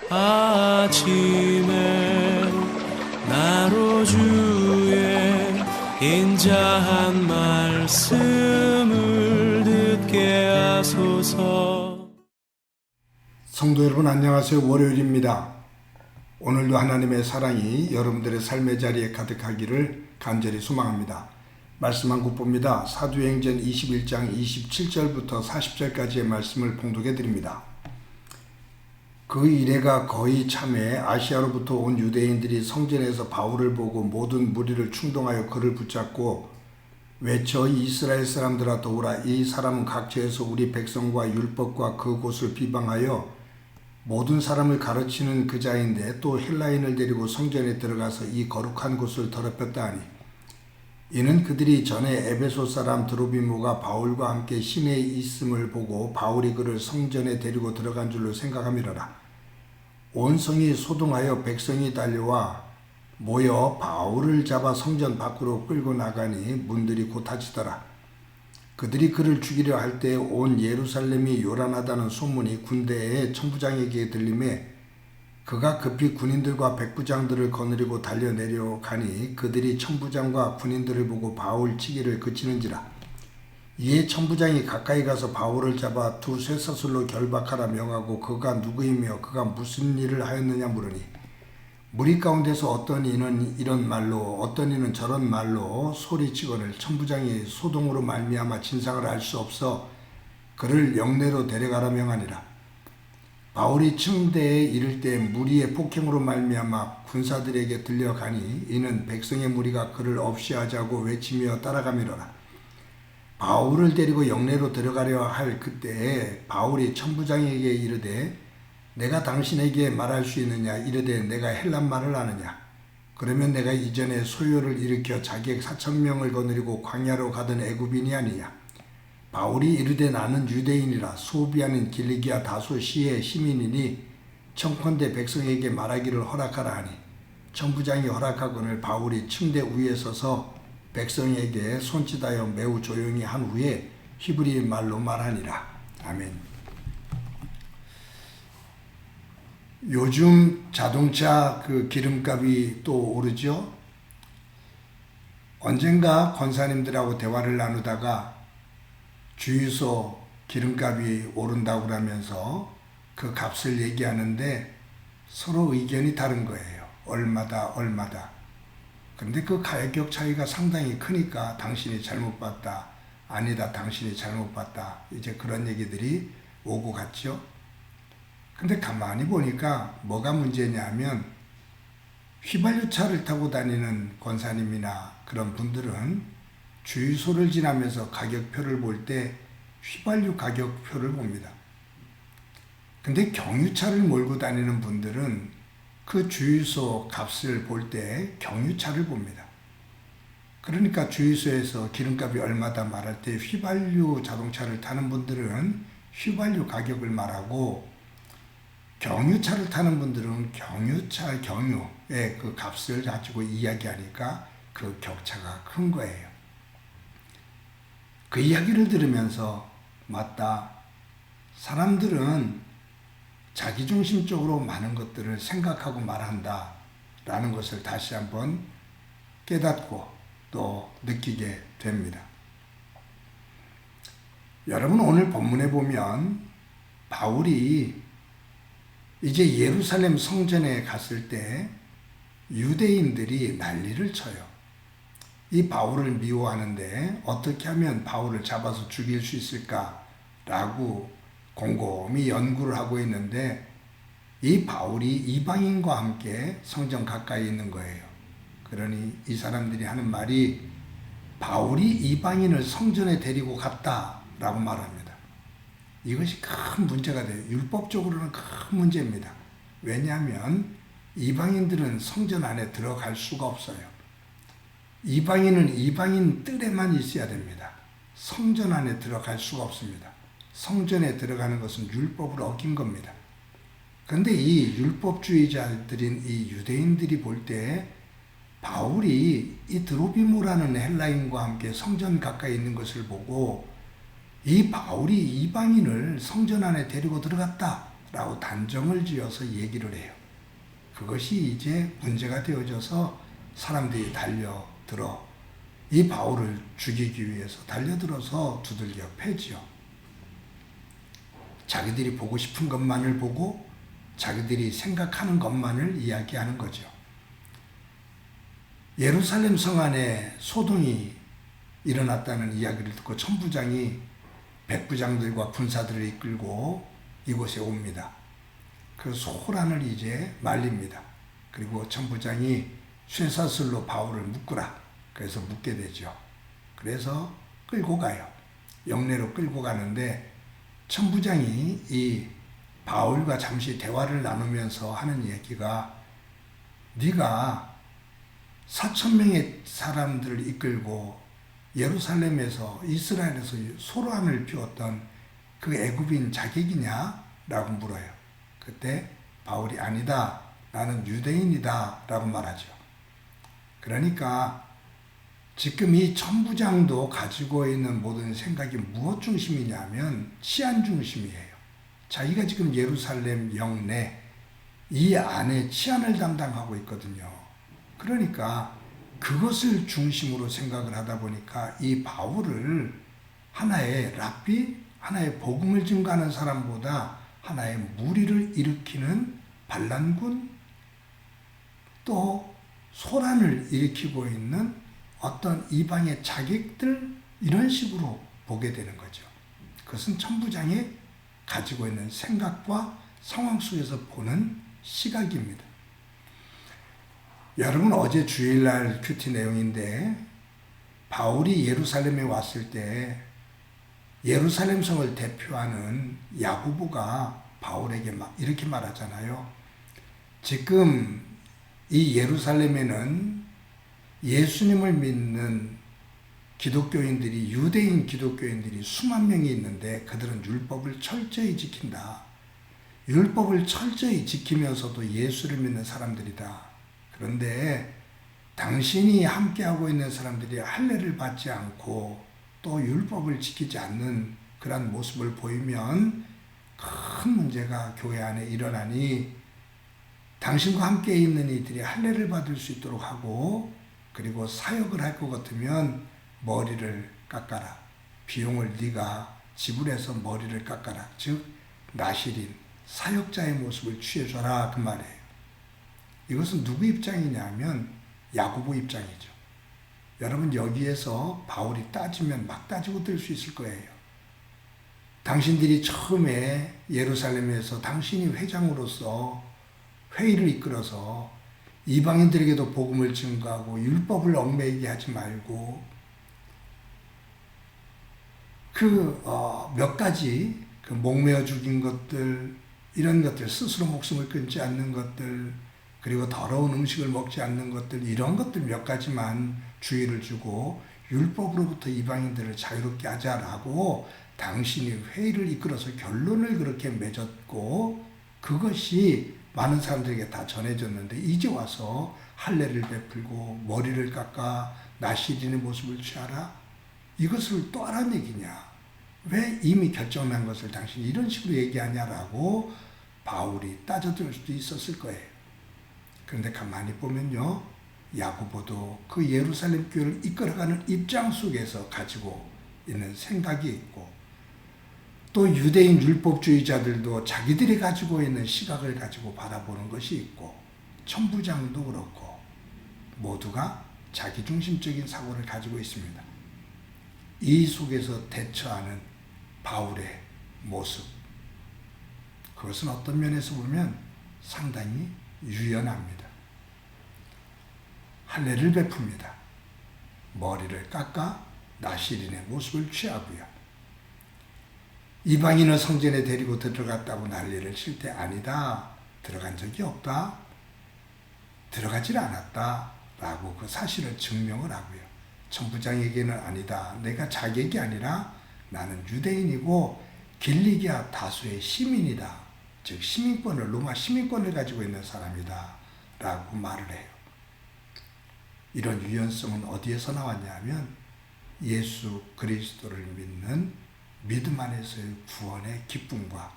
아침에 나로 주의 인자한 말씀을 듣게 하소서. 성도 여러분 안녕하세요. 월요일입니다. 오늘도 하나님의 사랑이 여러분들의 삶의 자리에 가득하기를 간절히 소망합니다. 말씀 한 곳 봅니다. 사도행전 21장 27절부터 40절까지의 말씀을 봉독해 드립니다. 그 이래가 거의 참에 아시아로부터 온 유대인들이 성전에서 바울을 보고 모든 무리를 충동하여 그를 붙잡고 외쳐 이스라엘 사람들아 도우라. 이 사람은 각처에서 우리 백성과 율법과 그곳을 비방하여 모든 사람을 가르치는 그 자인데 또 헬라인을 데리고 성전에 들어가서 이 거룩한 곳을 더럽혔다 하니, 이는 그들이 전에 에베소 사람 드로비모가 바울과 함께 시내에 있음을 보고 바울이 그를 성전에 데리고 들어간 줄로 생각함이로라. 온 성이 소동하여 백성이 달려와 모여 바울을 잡아 성전 밖으로 끌고 나가니 문들이 곧 닫히더라. 그들이 그를 죽이려 할 때 온 예루살렘이 요란하다는 소문이 군대의 천부장에게 들림에 그가 급히 군인들과 백부장들을 거느리고 달려내려 가니 그들이 천부장과 군인들을 보고 바울 치기를 그치는지라. 이에 천부장이 가까이 가서 바울을 잡아 두 쇠사슬로 결박하라 명하고 그가 누구이며 그가 무슨 일을 하였느냐 물으니, 무리 가운데서 어떤 이는 이런 말로 어떤 이는 저런 말로 소리치거늘 천부장이 소동으로 말미암아 진상을 알 수 없어 그를 영내로 데려가라 명하니라. 바울이 층대에 이를 때 무리의 폭행으로 말미암아 군사들에게 들려가니 이는 백성의 무리가 그를 없이하자고 외치며 따라가미로라. 바울을 데리고 영내로 들어가려 할 그때에 바울이 천부장에게 이르되 내가 당신에게 말할 수 있느냐? 이르되 내가 헬란 말을 아느냐? 그러면 내가 이전에 소요를 일으켜 자객 4,000명을 거느리고 광야로 가던 애굽인이 아니냐? 바울이 이르되 나는 유대인이라 소비하는 길리기아 다소 시의 시민이니 청컨대 백성에게 말하기를 허락하라 하니, 천부장이 허락하거늘 바울이 층대 위에 서서 백성에게 손짓하여 매우 조용히 한 후에 히브리 말로 말하니라. 아멘. 요즘 자동차 기름값이 또 오르죠. 언젠가 권사님들하고 대화를 나누다가 주유소 기름값이 오른다고 하면서 그 값을 얘기하는데 서로 의견이 다른 거예요. 얼마다. 그런데 그 가격 차이가 상당히 크니까 당신이 잘못 봤다, 아니다 당신이 잘못 봤다, 이제 그런 얘기들이 오고 갔죠. 근데 가만히 보니까 뭐가 문제냐면 휘발유차를 타고 다니는 권사님이나 그런 분들은 주유소를 지나면서 가격표를 볼 때 휘발유 가격표를 봅니다. 근데 경유차를 몰고 다니는 분들은 그 주유소 값을 볼 때 경유차를 봅니다. 그러니까 주유소에서 기름값이 얼마다 말할 때 휘발유 자동차를 타는 분들은 휘발유 가격을 말하고, 경유차를 타는 분들은 경유의 그 값을 가지고 이야기하니까 그 격차가 큰 거예요. 그 이야기를 들으면서 맞다, 사람들은 자기중심적으로 많은 것들을 생각하고 말한다 라는 것을 다시 한번 깨닫고 또 느끼게 됩니다. 여러분, 오늘 본문에 보면 바울이 이제 예루살렘 성전에 갔을 때 유대인들이 난리를 쳐요. 이 바울을 미워하는데 어떻게 하면 바울을 잡아서 죽일 수 있을까라고 곰곰이 연구를 하고 있는데, 이 바울이 이방인과 함께 성전 가까이 있는 거예요. 그러니 이 사람들이 하는 말이 바울이 이방인을 성전에 데리고 갔다라고 말합니다. 이것이 큰 문제가 돼요. 율법적으로는 큰 문제입니다. 왜냐하면 이방인들은 성전 안에 들어갈 수가 없어요. 이방인은 이방인 뜰에만 있어야 됩니다. 성전 안에 들어갈 수가 없습니다. 성전에 들어가는 것은 율법을 어긴 겁니다. 그런데 이 율법주의자들인 이 유대인들이 볼 때 바울이 이 드로비모라는 헬라인과 함께 성전 가까이 있는 것을 보고 이 바울이 이방인을 성전 안에 데리고 들어갔다 라고 단정을 지어서 얘기를 해요. 그것이 이제 문제가 되어져서 사람들이 달려들어 이 바울을 죽이기 위해서 달려들어서 두들겨 패지요. 자기들이 보고 싶은 것만을 보고 자기들이 생각하는 것만을 이야기하는 거죠. 예루살렘 성 안에 소동이 일어났다는 이야기를 듣고 천부장이 백부장들과 군사들을 이끌고 이곳에 옵니다. 그 소란을 이제 말립니다. 그리고 천부장이 쇠사슬로 바울을 묶으라. 그래서 묶게 되죠. 그래서 끌고 가요. 영내로 끌고 가는데 천부장이 이 바울과 잠시 대화를 나누면서 하는 얘기가 네가 4,000명의 사람들을 이끌고 예루살렘에서 이스라엘에서 소란을 피웠던 그 애굽인 자객이냐? 라고 물어요. 그때 바울이 아니다. 나는 유대인이다. 라고 말하죠. 그러니까 지금 이 천부장도 가지고 있는 모든 생각이 무엇 중심이냐면 치안 중심이에요. 자기가 지금 예루살렘 영내 이 안에 치안을 담당하고 있거든요. 그러니까 그것을 중심으로 생각을 하다 보니까 이 바울을 하나의 랍비, 하나의 복음을 증거하는 사람보다 하나의 무리를 일으키는 반란군, 또 소란을 일으키고 있는 어떤 이방의 자객들, 이런 식으로 보게 되는 거죠. 그것은 천부장이 가지고 있는 생각과 상황 속에서 보는 시각입니다. 여러분, 어제 주일날 큐티 내용인데 바울이 예루살렘에 왔을 때 예루살렘 성을 대표하는 야고보가 바울에게 이렇게 말하잖아요. 지금 이 예루살렘에는 예수님을 믿는 기독교인들이, 유대인 기독교인들이 수만 명이 있는데 그들은 율법을 철저히 지킨다. 율법을 철저히 지키면서도 예수를 믿는 사람들이다. 그런데 당신이 함께하고 있는 사람들이 할례를 받지 않고 또 율법을 지키지 않는 그런 모습을 보이면 큰 문제가 교회 안에 일어나니 당신과 함께 있는 이들이 할례를 받을 수 있도록 하고 그리고 사역을 할 것 같으면 머리를 깎아라. 비용을 네가 지불해서 머리를 깎아라. 즉 나실인 사역자의 모습을 취해줘라 그 말이에요. 이것은 누구 입장이냐면 야고보 입장이죠. 여러분, 여기에서 바울이 따지면 막 따지고 들 수 있을 거예요. 당신들이 처음에 예루살렘에서 당신이 회장으로서 회의를 이끌어서 이방인들에게도 복음을 증거하고 율법을 얽매이게 하지 말고 몇 가지 목매어 죽인 것들, 이런 것들, 스스로 목숨을 끊지 않는 것들, 그리고 더러운 음식을 먹지 않는 것들, 이런 것들 몇 가지만 주의를 주고 율법으로부터 이방인들을 자유롭게 하자라고 당신이 회의를 이끌어서 결론을 그렇게 맺었고 그것이 많은 사람들에게 다 전해졌는데 이제 와서 할례를 베풀고 머리를 깎아 나시린의 모습을 취하라? 이것을 또 하라는 얘기냐? 왜 이미 결정난 것을 당신이 이런 식으로 얘기하냐라고 바울이 따져들 수도 있었을 거예요. 그런데 가만히 보면요, 야고보도 그 예루살렘 교회를 이끌어가는 입장 속에서 가지고 있는 생각이 있고 또 유대인 율법주의자들도 자기들이 가지고 있는 시각을 가지고 바라보는 것이 있고 천부장도 그렇고 모두가 자기중심적인 사고를 가지고 있습니다. 이 속에서 대처하는 바울의 모습, 그것은 어떤 면에서 보면 상당히 유연합니다. 할례를 베풉니다. 머리를 깎아 나시린의 모습을 취하고요. 이방인을 성전에 데리고 들어갔다고 난리를 칠 때 아니다. 들어간 적이 없다. 들어가질 않았다. 라고 그 사실을 증명을 하고요. 천부장에게는 아니다. 내가 자객이 아니라 나는 유대인이고 길리기아 다수의 시민이다. 즉 시민권을, 로마 시민권을 가지고 있는 사람이다. 라고 말을 해요. 이런 유연성은 어디에서 나왔냐 하면 예수 그리스도를 믿는 믿음 안에서의 구원의 기쁨과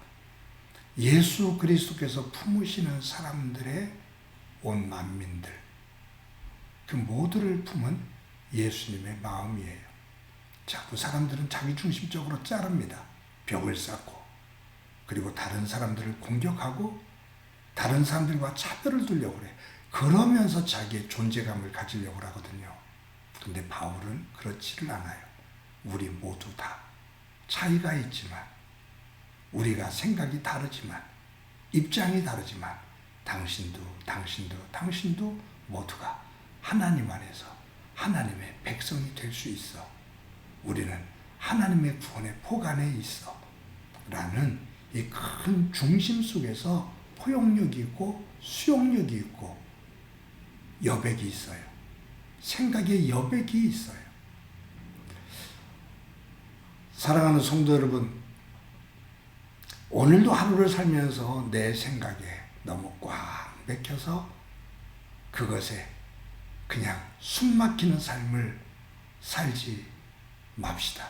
예수 그리스도께서 품으시는 사람들의 온 만민들, 그 모두를 품은 예수님의 마음이에요. 자꾸 사람들은 자기중심적으로 자릅니다. 벽을 쌓고, 그리고 다른 사람들을 공격하고 다른 사람들과 차별을 두려고 그래. 그러면서 자기의 존재감을 가지려고 하거든요. 근데 바울은 그렇지를 않아요. 우리 모두 다 차이가 있지만, 우리가 생각이 다르지만, 입장이 다르지만, 당신도 모두가 하나님 안에서 하나님의 백성이 될 수 있어. 우리는 하나님의 구원의 복 안에 있어. 라는 이 큰 중심 속에서 포용력이 있고 수용력이 있고 여백이 있어요. 생각의 여백이 있어요. 사랑하는 성도 여러분, 오늘도 하루를 살면서 내 생각에 너무 꽉 맥혀서 그것에 그냥 숨막히는 삶을 살지 맙시다.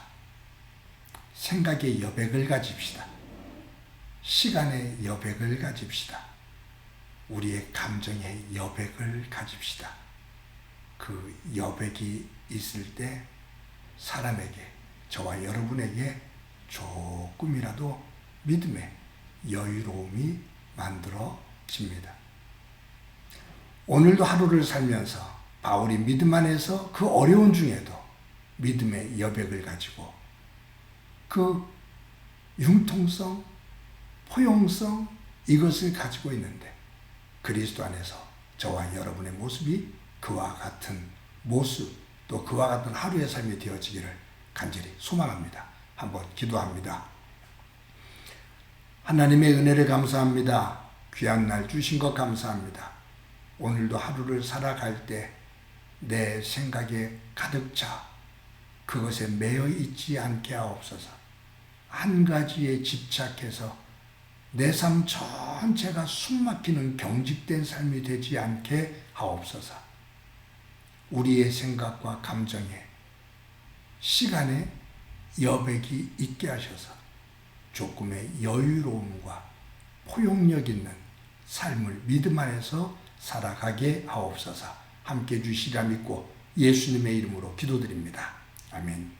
생각의 여백을 가집시다. 시간의 여백을 가집시다. 우리의 감정의 여백을 가집시다. 그 여백이 있을 때 사람에게, 저와 여러분에게 조금이라도 믿음의 여유로움이 만들어집니다. 오늘도 하루를 살면서 바울이 믿음 안에서 그 어려운 중에도 믿음의 여백을 가지고 그 융통성, 포용성, 이것을 가지고 있는데 그리스도 안에서 저와 여러분의 모습이 그와 같은 모습, 또 그와 같은 하루의 삶이 되어지기를 간절히 소망합니다. 한번 기도합니다. 하나님의 은혜를 감사합니다. 귀한 날 주신 것 감사합니다. 오늘도 하루를 살아갈 때 내 생각에 가득 차 그것에 매여 있지 않게 하옵소서. 한 가지에 집착해서 내 삶 전체가 숨막히는 경직된 삶이 되지 않게 하옵소서. 우리의 생각과 감정에, 시간에 여백이 있게 하셔서 조금의 여유로움과 포용력 있는 삶을 믿음 안에서 살아가게 하옵소서. 함께 주시리라 믿고 예수님의 이름으로 기도드립니다. 아멘.